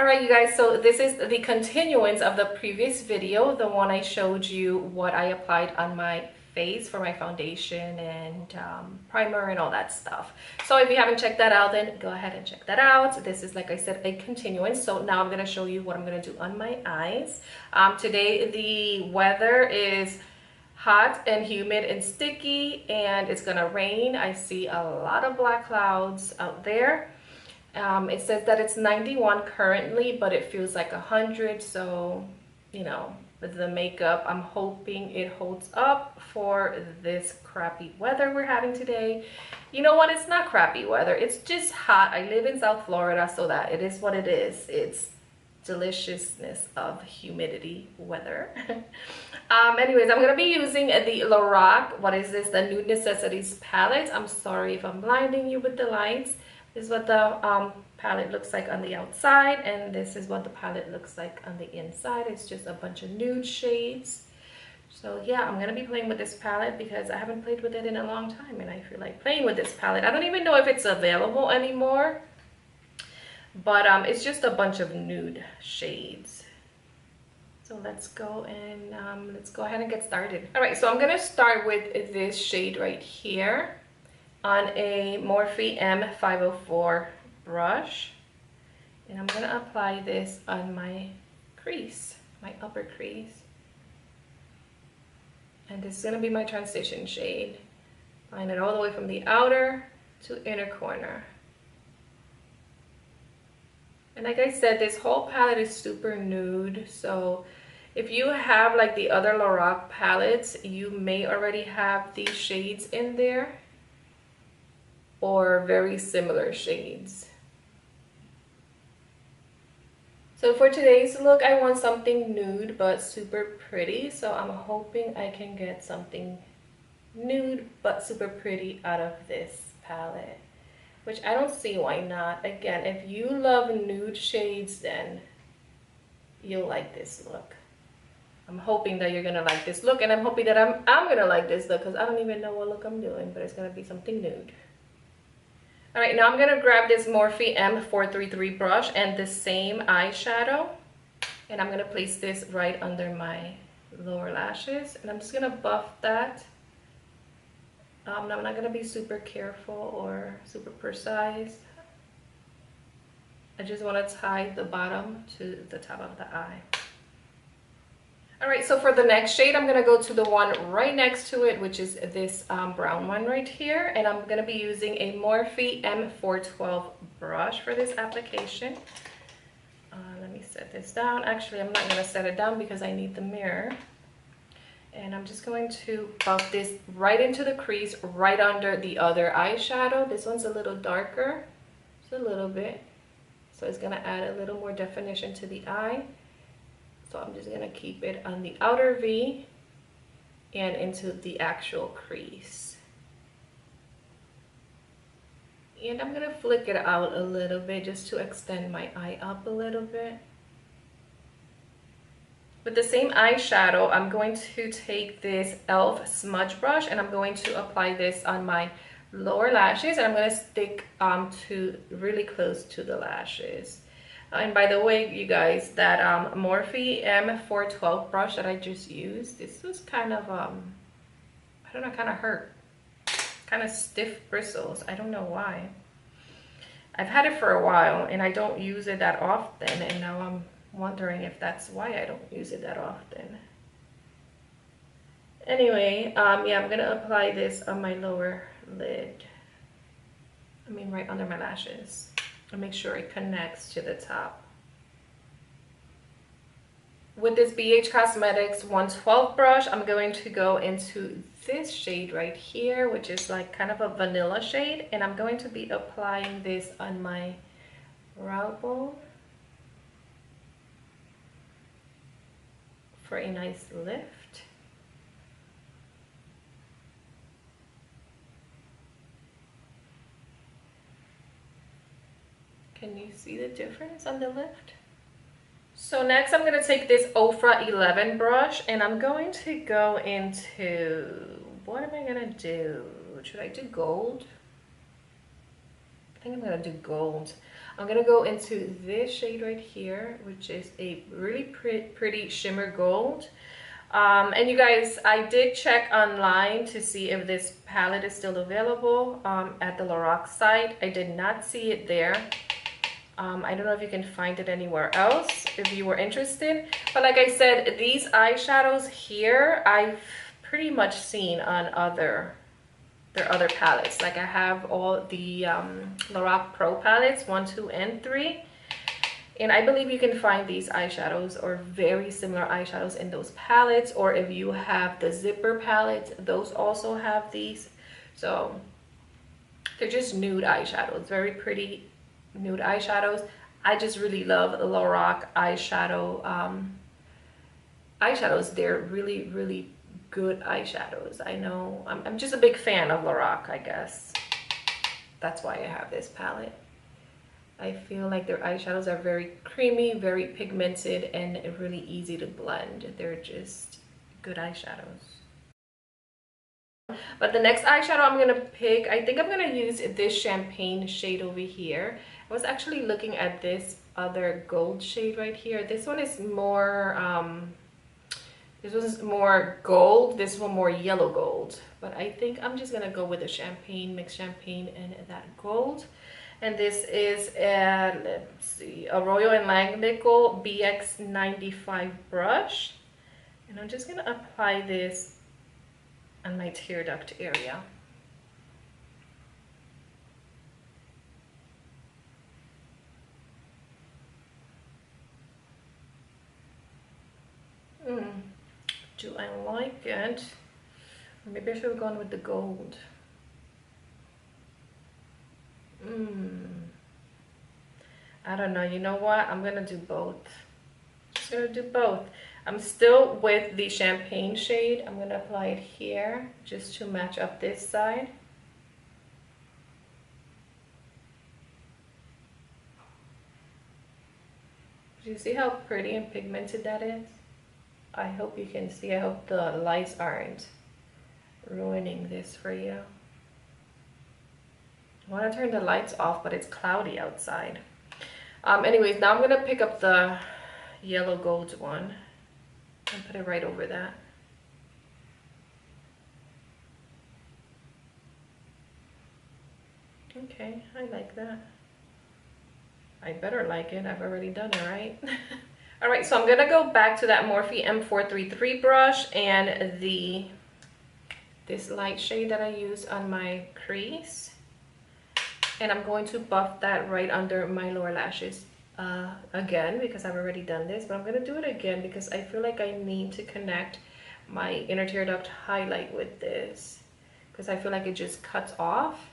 Alright you guys, so this is the continuance of the previous video, the one I showed you what I applied on my face for my foundation and primer and all that stuff. So if you haven't checked that out, then go ahead and check that out. This is, like I said, a continuance. So now I'm going to show you what I'm going to do on my eyes. Today the weather is hot and humid and sticky, and it's gonna rain. I see a lot of black clouds out there. It says that it's 91 currently, but it feels like 100. So, you know, with the makeup, I'm hoping it holds up for this crappy weather we're having today. You know what? It's not crappy weather. It's just hot. I live in South Florida, so that it is what it is. It's deliciousness of humidity weather. Anyways, I'm gonna be using the Lorac, what is this, the Nude Necessities Palette. I'm sorry if I'm blinding you with the lights. This is what the palette looks like on the outside, and this is what the palette looks like on the inside. It's just a bunch of nude shades. So yeah, I'm gonna be playing with this palette because I haven't played with it in a long time, and I feel like playing with this palette. I don't even know if it's available anymore, but it's just a bunch of nude shades. So let's go and let's go ahead and get started. All right, so I'm gonna start with this shade right here on a Morphe M504 brush, and I'm gonna apply this on my crease, my upper crease, and this is gonna be my transition shade. Line it all the way from the outer to inner corner. And like I said, this whole palette is super nude, so if you have like the other Lorac palettes, you may already have these shades in there or very similar shades. So for today's look, I want something nude but super pretty, so I'm hoping I can get something nude but super pretty out of this palette, which I don't see why not. Again, if you love nude shades, then you'll like this look. I'm hoping that you're gonna like this look, and I'm hoping that I'm gonna like this look, because I don't even know what look I'm doing, but it's gonna be something nude. All right, now I'm gonna grab this Morphe M433 brush and the same eyeshadow, and I'm gonna place this right under my lower lashes, and I'm just gonna buff that. I'm not gonna be super careful or super precise. I just want to tie the bottom to the top of the eye. All right, so for the next shade, I'm gonna go to the one right next to it, which is this brown one right here, and I'm gonna be using a Morphe M412 brush for this application. Let me set this down. Actually, I'm not gonna set it down because I need the mirror. And I'm just going to buff this right into the crease, right under the other eyeshadow. This one's a little darker, just a little bit. So it's gonna add a little more definition to the eye. So I'm just gonna keep it on the outer V and into the actual crease. And I'm gonna flick it out a little bit just to extend my eye up a little bit. With the same eyeshadow, I'm going to take this e.l.f. smudge brush, and I'm going to apply this on my lower lashes, and I'm going to stick to really close to the lashes. And by the way, you guys, that Morphe M412 brush that I just used, this was kind of, I don't know, kind of hurt. Kind of stiff bristles. I don't know why. I've had it for a while, and I don't use it that often, and now I'm wondering if that's why I don't use it that often. Anyway, yeah, I'm gonna apply this on my lower lid. I mean, right under my lashes. And make sure it connects to the top. With this BH Cosmetics 112 brush, I'm going to go into this shade right here, which is like kind of a vanilla shade, and I'm going to be applying this on my brow bone for a nice lift. Can you see the difference on the lift? So next I'm going to take this Ofra 11 brush, and I'm going to go into, what am I going to do? Should I do gold? I think I'm going to do gold. I'm gonna go into this shade right here, which is a really pretty shimmer gold. And you guys, I did check online to see if this palette is still available at the Lorac site. I did not see it there. I don't know if you can find it anywhere else if you were interested. But like I said, these eyeshadows here, I've pretty much seen on their other palettes. Like I have all the Lorac Pro palettes, 1, 2, and 3. And I believe you can find these eyeshadows or very similar eyeshadows in those palettes. Or if you have the zipper palettes, those also have these. So they're just nude eyeshadows, very pretty nude eyeshadows. I just really love the Lorac eyeshadows. They're really, really good eyeshadows. I know I'm just a big fan of Lorac, I guess. That's why I have this palette. I feel like their eyeshadows are very creamy, very pigmented, and really easy to blend. They're just good eyeshadows. But the next eyeshadow I'm gonna pick, I think I'm gonna use this champagne shade over here. I was actually looking at this other gold shade right here. This one is more this one's more gold, this one more yellow gold. But I think I'm just gonna go with the champagne, mix champagne and that gold. And this is let's see, a Royal and Langnickel BX95 brush. And I'm just gonna apply this on my tear duct area. Do I like it? Maybe I should have gone with the gold. I don't know. You know what? I'm gonna do both. Just gonna do both. I'm still with the champagne shade. I'm gonna apply it here just to match up this side. Do you see how pretty and pigmented that is? I hope you can see. I hope the lights aren't ruining this for you. I want to turn the lights off, but it's cloudy outside. Anyways, now I'm gonna pick up the yellow gold one and put it right over that. Okay, I like that. I better like it. I've already done it, right? All right, so I'm gonna go back to that Morphe M433 brush and this light shade that I used on my crease. And I'm going to buff that right under my lower lashes again, because I've already done this, but I'm gonna do it again because I feel like I need to connect my inner tear duct highlight with this, because I feel like it just cuts off.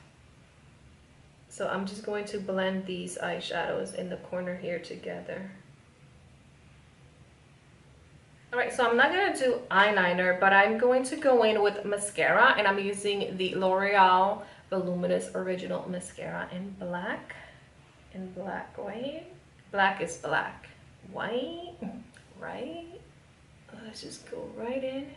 So I'm just going to blend these eyeshadows in the corner here together. All right, so I'm not gonna do eyeliner, but I'm going to go in with mascara, and I'm using the L'Oreal Voluminous Original Mascara in black. White. Black is black. White, right? Let's just go right in.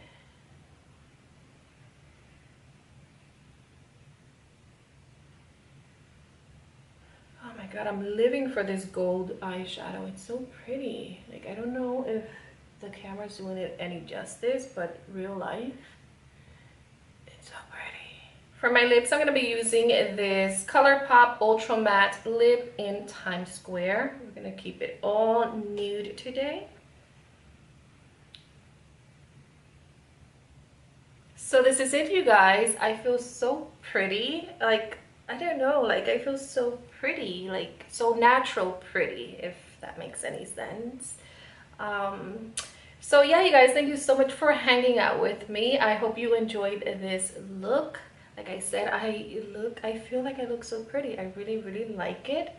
Oh my God, I'm living for this gold eyeshadow. It's so pretty. Like, I don't know if the camera's doing it any justice, but real life, it's so pretty. For my lips, I'm gonna be using this ColourPop Ultra Matte Lip in Times Square. We're gonna keep it all nude today. So this is it, you guys. I feel so pretty. Like, I don't know, like I feel so pretty, like so natural pretty, if that makes any sense. So yeah, you guys, thank you so much for hanging out with me. I hope you enjoyed this look. Like I said, I feel like I look so pretty. I really like it.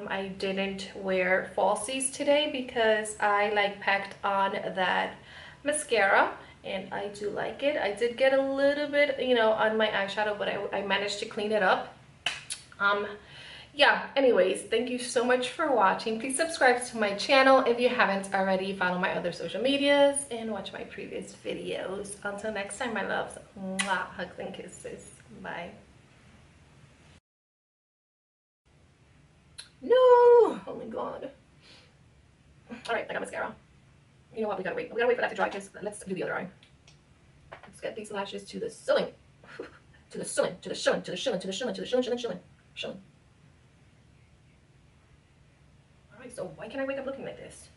I didn't wear falsies today because I like packed on that mascara, and I do like it. I did get a little bit, you know, on my eyeshadow, but I managed to clean it up. Yeah, anyways, thank you so much for watching. Please subscribe to my channel if you haven't already. Follow my other social medias and watch my previous videos. Until next time, my loves, mwah, hugs and kisses. Bye. No! Oh my god. Alright, I got mascara. You know what? We gotta wait. We gotta wait for that to dry because let's do the other eye. Let's get these lashes to the ceiling. To the ceiling, to the ceiling, to the ceiling, to the ceiling, to the ceiling, ceiling. Alright, so why can't I wake up looking like this?